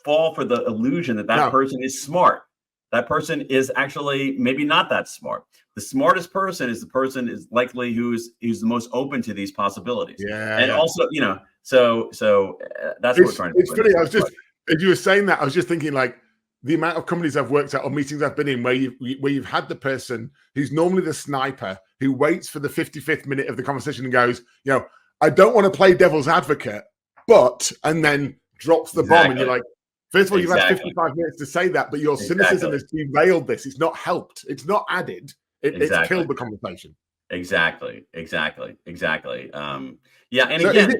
Speaker 2: fall for the illusion that person is smart. That person is actually maybe not that smart. The smartest person is the person is likely who's the most open to these possibilities. Also, so that's what we're trying to do.
Speaker 1: It's funny. I was just, as you were saying that, I was just thinking like the amount of companies I've worked at or meetings I've been in where you've had the person who's normally the sniper who waits for the 55th minute of the conversation and goes, I don't want to play devil's advocate, and then drops the bomb, and you're like, first of all, you've had 55 minutes to say that, but your cynicism has derailed this. It's not helped. It's not added. It's killed the conversation.
Speaker 2: Exactly. And so again,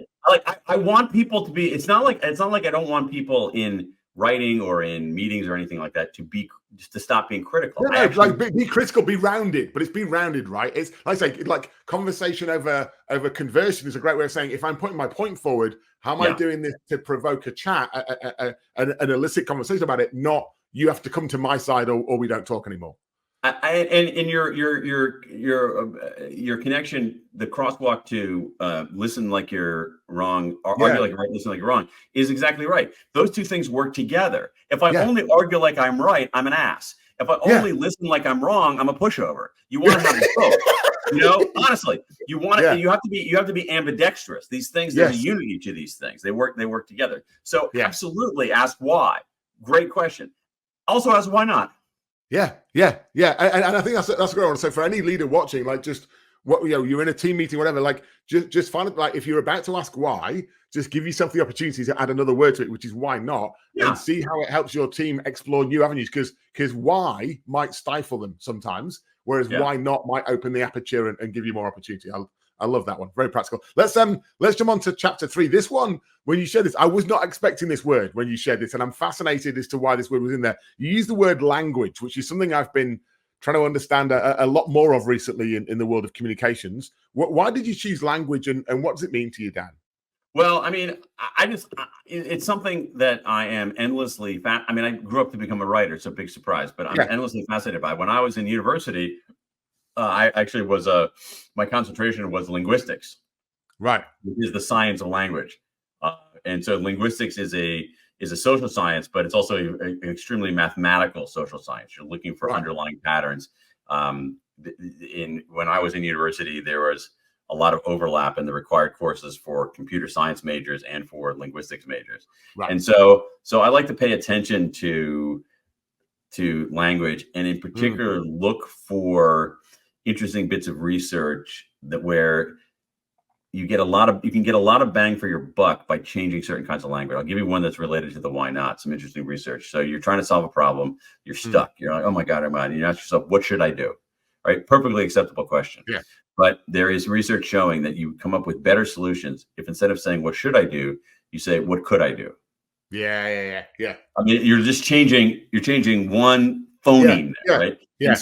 Speaker 2: I want people to be. It's not like I don't want people in writing or in meetings or anything like that to stop being critical.
Speaker 1: Be critical, be rounded, but it's be rounded, right? It's like I say, like conversation over conversion is a great way of saying if I'm putting my point forward, how am I doing this to provoke a chat, an illicit conversation about it? Not you have to come to my side or we don't talk anymore.
Speaker 2: And your connection, the crosswalk to listen like you're wrong or argue like you're right, listen like you're wrong is exactly right. Those two things work together. If I only argue like I'm right, I'm an ass. If I only listen like I'm wrong, I'm a pushover. You want to have both. Honestly, you have to be ambidextrous. These things, there's a unity to these things. They work together. So absolutely ask why. Great question. Also ask why not.
Speaker 1: Yeah. And I think that's a great one. So for any leader watching, like just you're in a team meeting, whatever, like just find it, like if you're about to ask why, just give yourself the opportunity to add another word to it, which is why not, and see how it helps your team explore new avenues. Because why might stifle them sometimes, whereas why not might open the aperture and give you more opportunity. I love that one. Very practical. Let's jump on to chapter 3. This one, when you shared this, I was not expecting this word when you shared this, and I'm fascinated as to why this word was in there. You used the word language, which is something I've been trying to understand a lot more of recently in the world of communications. Why did you choose language, and what does it mean to you, Dan?
Speaker 2: Well, I mean, it's something that I am endlessly I grew up to become a writer, so big surprise, but I'm endlessly fascinated by. When I was in university, I actually was my concentration was linguistics,
Speaker 1: right?
Speaker 2: Which is the science of language, and so linguistics is a social science, but it's also an extremely mathematical social science. You're looking for underlying patterns. When I was in university, there was a lot of overlap in the required courses for computer science majors and for linguistics majors, and so I like to pay attention to language, and in particular, look for interesting bits of research where you can get a lot of bang for your buck by changing certain kinds of language. I'll give you one that's related to the why not. Some interesting research. So you're trying to solve a problem, you're stuck. You're like, oh my God, and you ask yourself, what should I do? Right? Perfectly acceptable question.
Speaker 1: Yeah.
Speaker 2: But there is research showing that you come up with better solutions if instead of saying what should I do, you say what could I do?
Speaker 1: Yeah.
Speaker 2: I mean, you're changing one phoneme, right? Yeah.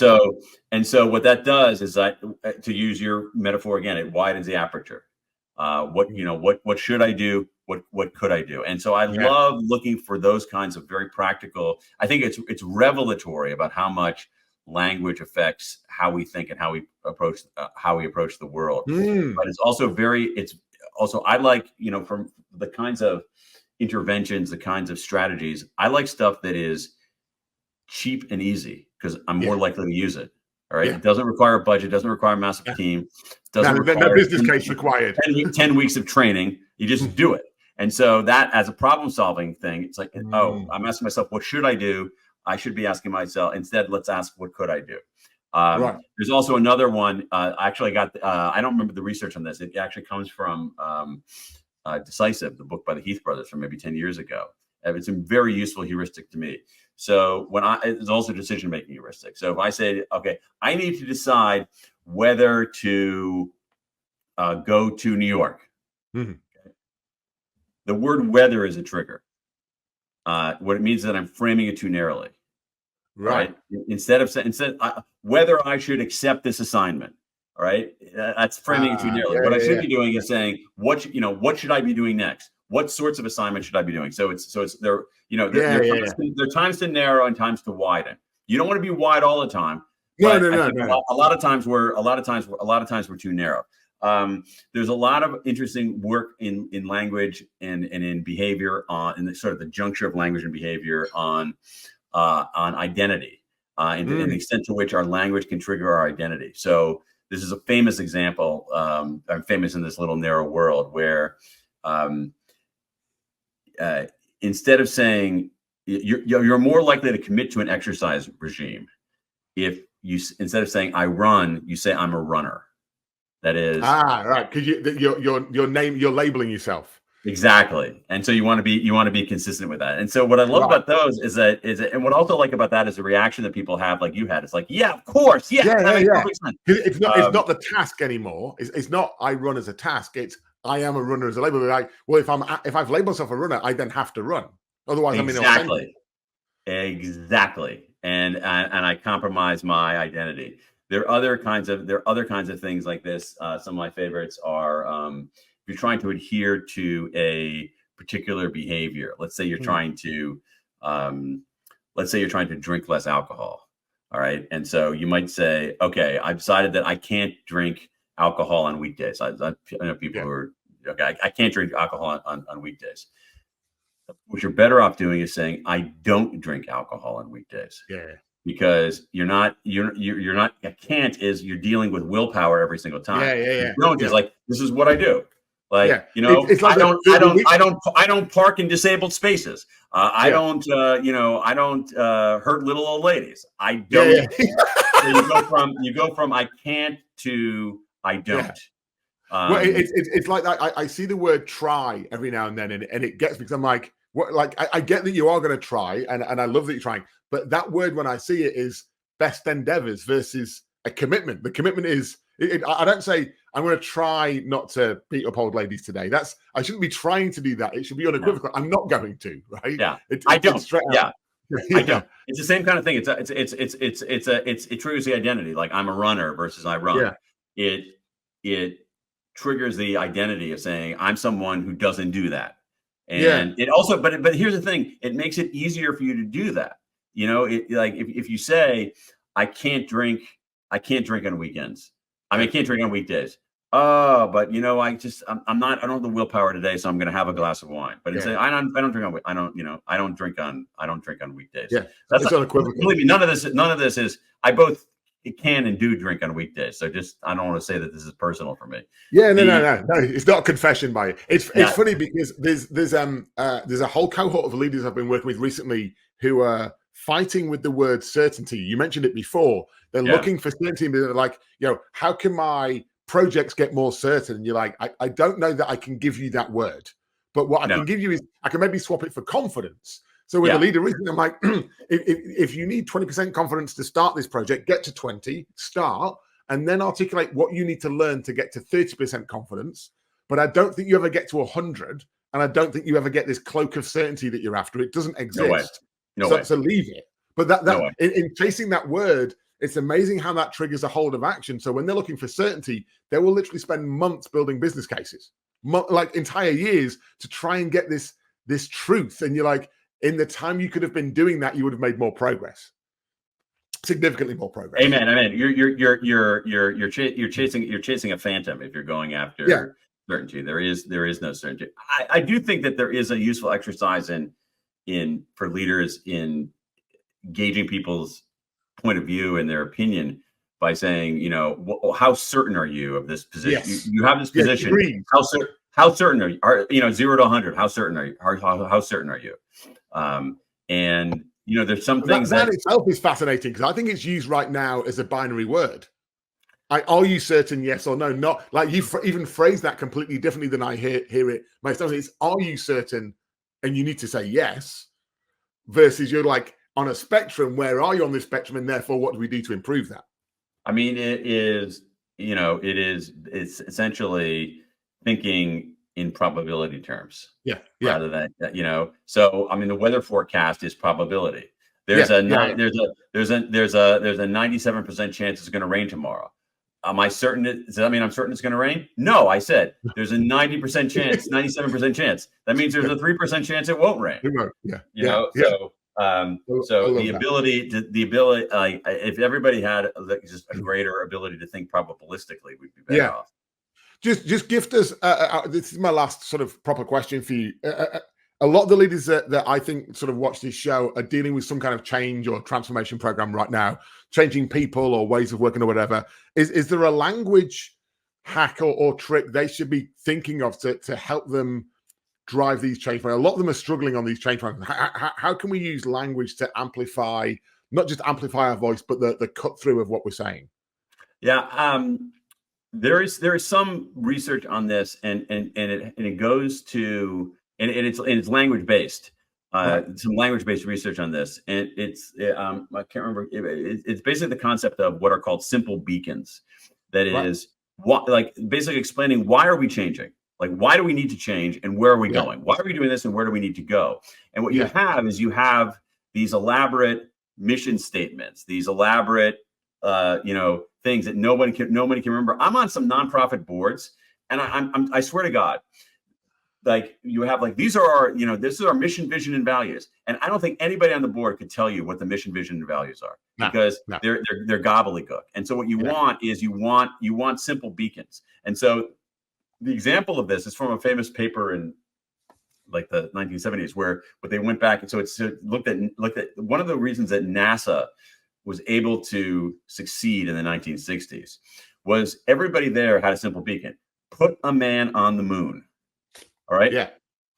Speaker 2: And so what that does is that, to use your metaphor again, it widens the aperture. What should I do? What could I do? And so I love looking for those kinds of very practical. I think it's revelatory about how much language affects how we think and how we approach the world. But it's also I like, from the kinds of interventions, the kinds of strategies, I like stuff that is cheap and easy because I'm more likely to use it. All right. It doesn't require a budget, doesn't require a massive team. Doesn't require
Speaker 1: no business case required.
Speaker 2: 10 weeks of training. You just do it. And so that as a problem solving thing, it's like, I'm asking myself, what should I do? I should be asking myself instead, let's ask, what could I do?
Speaker 1: Right.
Speaker 2: There's also another one. Actually, I got. I don't remember the research on this. It actually comes from Decisive, the book by the Heath brothers from maybe 10 years ago. It's a very useful heuristic to me. So it's also decision-making heuristic. So if I say, okay, I need to decide whether to go to New York.
Speaker 1: Mm-hmm.
Speaker 2: Okay. The word whether is a trigger. What it means is that I'm framing it too narrowly. Right. Instead whether I should accept this assignment. All right. That's framing it too narrowly. What I should be doing is saying, what should I be doing next? What sorts of assignments should I be doing? So it's there, there are times to narrow and times to widen. You don't want to be wide all the time.
Speaker 1: No.
Speaker 2: A lot of times we're too narrow. There's a lot of interesting work in language and in behavior in the sort of the juncture of language and behavior on identity and the extent to which our language can trigger our identity. So this is a famous example. I'm famous in this little narrow world where instead of saying you're more likely to commit to an exercise regime if you, instead of saying I run, you say I'm a runner. That is
Speaker 1: right, because you're labeling yourself.
Speaker 2: Exactly. And so you want to be consistent with that. And so what I love about those is that and what I also like about that is the reaction that people have, like you had. It's like, yeah, of course. Yeah. That makes perfect sense.
Speaker 1: It's not the task anymore. It's not I run as a task. It's I am a runner as a label. Like, well, if I've labeled myself a runner, I then have to run. Otherwise,
Speaker 2: Exactly. And I compromise my identity. There are other kinds of things like this. Some of my favorites are if you're trying to adhere to a particular behavior. Let's say you're trying to drink less alcohol. All right. And so you might say, okay, I've decided that I can't drink alcohol on weekdays. I know people who are, okay, I can't drink alcohol on weekdays. What you're better off doing is saying, I don't drink alcohol on weekdays.
Speaker 1: Yeah.
Speaker 2: Because you're not, I can't is you're dealing with willpower every single time.
Speaker 1: Yeah.
Speaker 2: Don't is like, this is what I do. Like,
Speaker 1: it's like
Speaker 2: I don't park in disabled spaces. I don't hurt little old ladies. I don't. So you go from I can't to I don't.
Speaker 1: Well, it's like that. I see the word try every now and then, and it gets me because I'm like, what? Like I get that you are going to try, and I love that you're trying, but that word when I see it is best endeavors versus a commitment. The commitment is I don't say I'm going to try not to beat up old ladies today. I shouldn't be trying to do that. It should be unequivocal. I'm not going to. Right?
Speaker 2: Yeah,
Speaker 1: I don't.
Speaker 2: I don't. It's the same kind of thing. It triggers the identity. Like I'm a runner versus I run. Yeah. It triggers the identity of saying I'm someone who doesn't do that. And it also, but here's the thing: it makes it easier for you to do that. Like if you say I can't drink on weekends. I mean, I can't drink on weekdays. Oh, but I'm not. I don't have the willpower today, so I'm going to have a glass of wine. But instead, I don't drink on weekdays.
Speaker 1: Yeah,
Speaker 2: that's unequivocal. Believe me, none of this is. I both can and do drink on weekdays. So I don't want to say that this is personal for me.
Speaker 1: Yeah, no. It's not a confession by you. It's funny because there's a whole cohort of leaders I've been working with recently who are fighting with the word certainty. You mentioned it before. They're looking for certainty. They're like, how can my projects get more certain? And you're like, I don't know that I can give you that word, but what I can give you is I can maybe swap it for confidence. So with a leader recently, I'm like, if you need 20% confidence to start this project, get to 20, start, and then articulate what you need to learn to get to 30% confidence. But I don't think you ever get to 100, and I don't think you ever get this cloak of certainty that you're after. It doesn't exist. So leave it. But in chasing that word, it's amazing how that triggers a hold of action. So when they're looking for certainty, they will literally spend months building business cases, like entire years to try and get this truth. And you're like, in the time you could have been doing that, you would have made more progress, significantly more progress.
Speaker 2: Amen. You're chasing a phantom if you're going after certainty. There is no certainty. I do think that there is a useful exercise for leaders in gauging people's point of view and their opinion by saying, how certain are you of this position?
Speaker 1: Yes.
Speaker 2: You have this position. How certain are you? 0 to 100? How certain are you? How certain are you? And you know, there's some
Speaker 1: And
Speaker 2: things
Speaker 1: that
Speaker 2: that
Speaker 1: itself is fascinating because I think it's used right now as a binary word. Like, are you certain? Yes or no? Not like you even phrase that completely differently than I hear it myself. It's, are you certain? And you need to say yes. Versus you're like on a spectrum. Where are you on this spectrum? And therefore, what do we do to improve that?
Speaker 2: I mean, it is, you know, it's essentially thinking in probability terms.
Speaker 1: Yeah, yeah,
Speaker 2: Rather than, you know, so I mean, the weather forecast is probability. There's
Speaker 1: yeah,
Speaker 2: a
Speaker 1: yeah.
Speaker 2: there's a 97% chance it's going to rain tomorrow. Am I certain? Does that mean I'm certain it's going to rain? No, I said there's a 90% chance, 97% chance. That means there's a 3% chance it won't rain.
Speaker 1: Yeah,
Speaker 2: You
Speaker 1: yeah,
Speaker 2: know,
Speaker 1: yeah.
Speaker 2: so
Speaker 1: I love
Speaker 2: the
Speaker 1: that.
Speaker 2: ability, if everybody had just a greater ability to think probabilistically, we'd be better off.
Speaker 1: Just gift us. This is my last sort of proper question for you. A lot of the leaders that I think sort of watch this show are dealing with some kind of change or transformation program right now, changing people or ways of working or whatever. Is there a language hack or trick they should be thinking of to help them drive these change programs? A lot of them are struggling on these change programs. How can we use language to amplify, not just amplify our voice, but the cut through of what we're saying?
Speaker 2: Yeah. There is some research on this, and it goes to, and it's language based.
Speaker 1: Right.
Speaker 2: Some language based research on this, and I can't remember. It's basically the concept of what are called simple beacons. That is what, like, basically explaining why are we changing, like why do we need to change, and where are we going? Why are we doing this, and where do we need to go? And what you have is you have these elaborate mission statements, these elaborate things that nobody can remember. I'm on some nonprofit boards, and I swear to God, like, you have like, these are our, this is our mission, vision, and values. And I don't think anybody on the board could tell you what the mission, vision, and values are, because they're gobbledygook. And so what you want is you want simple beacons. And so the example of this is from a famous paper in like the 1970s, where they went back, and so it's looked at one of the reasons that NASA was able to succeed in the 1960s was everybody there had a simple beacon: put a man on the moon. All right.
Speaker 1: Yeah.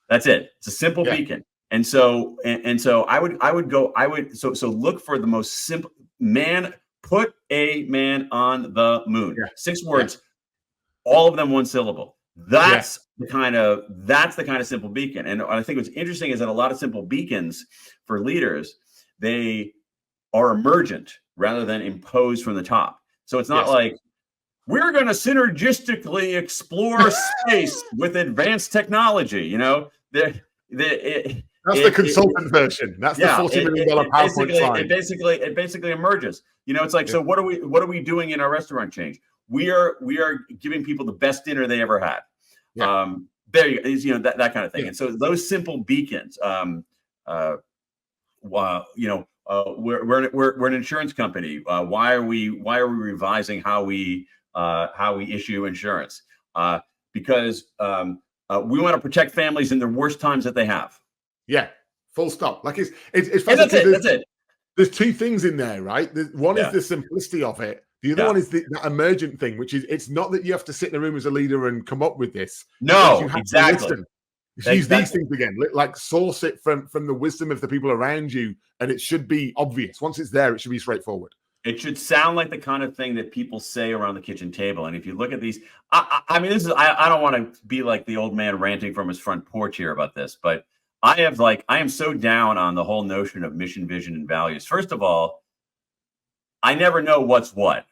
Speaker 2: That's it. It's a simple beacon. And so, I would look for the most simple man, put a man on the moon. 6 words, all of them one syllable. That's the kind of simple beacon. And I think what's interesting is that a lot of simple beacons for leaders, they are emergent rather than imposed from the top. So it's not like, we're going to synergistically explore space with advanced technology. That's the consultant version. That's the $40 million PowerPoint slide. It basically emerges. It's like, so what are we doing in our restaurant change? We are giving people the best dinner they ever had. There you go, that kind of thing. And so those simple beacons, we're an insurance company. Why are we revising how we issue insurance? Because we want to protect families in the worst times that they have. Yeah, full stop. Like it's that's it. There's 2 things in there, right? One is the simplicity of it. The other one is that emergent thing, which is, it's not that you have to sit in a room as a leader and come up with this. No, exactly. Use these things again, like source it from the wisdom of the people around you, and it should be obvious. Once it's there, it should be straightforward. It should sound like the kind of thing that people say around the kitchen table. And if you look at these, I mean, I don't want to be like the old man ranting from his front porch here about this, but I am so down on the whole notion of mission, vision, and values. First of all, I never know what's what.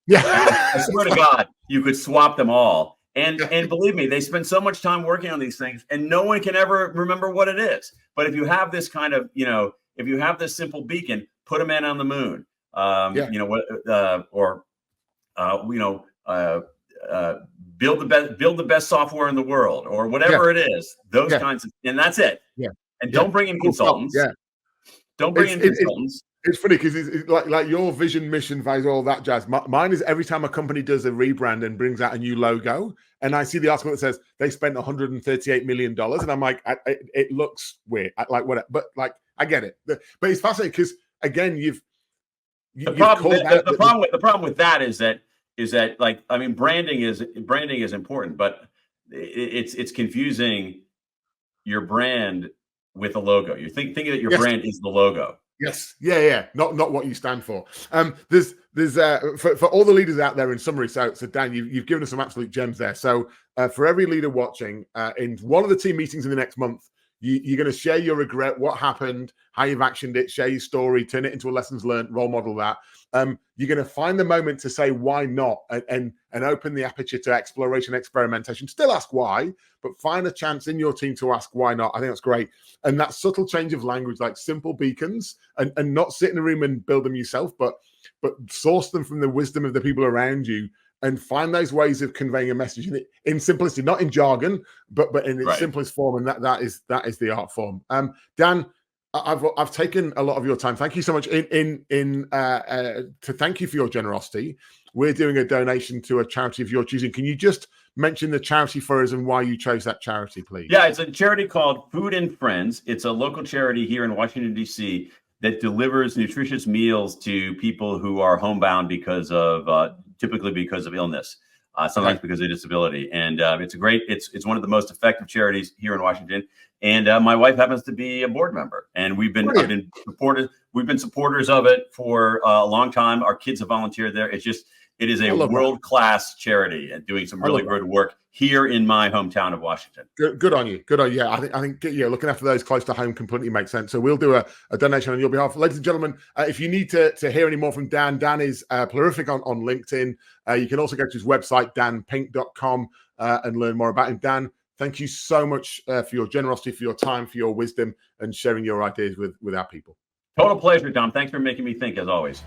Speaker 2: Yeah, I swear to God, you could swap them all. And believe me, they spend so much time working on these things, and no one can ever remember what it is. But if you have this kind of, if you have this simple beacon, put a man on the moon, build the best software in the world, or whatever it is. Those kinds of, and that's it. Yeah, and don't bring in consultants. Yeah, don't bring in consultants. It's funny because it's like your vision, mission, values, all that jazz. Mine is every time a company does a rebrand and brings out a new logo, and I see the article that says they spent $138 million, and I'm like, it looks weird. Like whatever, but like I get it. But it's fascinating because again, the problem with that is that like, I mean, branding is important, but it's confusing your brand with a logo. You think that your brand is the logo.
Speaker 1: Yes, yeah. Not what you stand for. There's for all the leaders out there. In summary, so Dan, you've given us some absolute gems there. So for every leader watching, in one of the team meetings in the next month, you're going to share your regret, what happened, how you've actioned it, share your story, turn it into a lessons learned, role model that. You're going to find the moment to say why not, and open the aperture to exploration, experimentation. Still ask why, but find a chance in your team to ask why not. I think that's great. And that subtle change of language, like simple beacons, and not sit in a room and build them yourself, but source them from the wisdom of the people around you, and find those ways of conveying a message in simplicity, not in jargon, but in its simplest form. And that is the art form. Dan, I've taken a lot of your time. Thank you so much. To thank you for your generosity. We're doing a donation to a charity of your choosing. Can you just mention the charity for us and why you chose that charity, please?
Speaker 2: Yeah, it's a charity called Food and Friends. It's a local charity here in Washington, D.C. that delivers nutritious meals to people who are homebound typically because of illness, sometimes because of disability. And it's one of the most effective charities here in Washington. And my wife happens to be a board member, and we've been supporters of it for a long time. Our kids have volunteered there. It is a world-class charity and doing some really good work here in my hometown of Washington.
Speaker 1: Good on you. Good on you. Yeah, I think looking after those close to home completely makes sense. So we'll do a donation on your behalf. Ladies and gentlemen, if you need to hear any more from Dan is prolific on LinkedIn. You can also go to his website, danpink.com, and learn more about him. Dan, thank you so much for your generosity, for your time, for your wisdom, and sharing your ideas with our people.
Speaker 2: Total pleasure, Dom. Thanks for making me think, as always.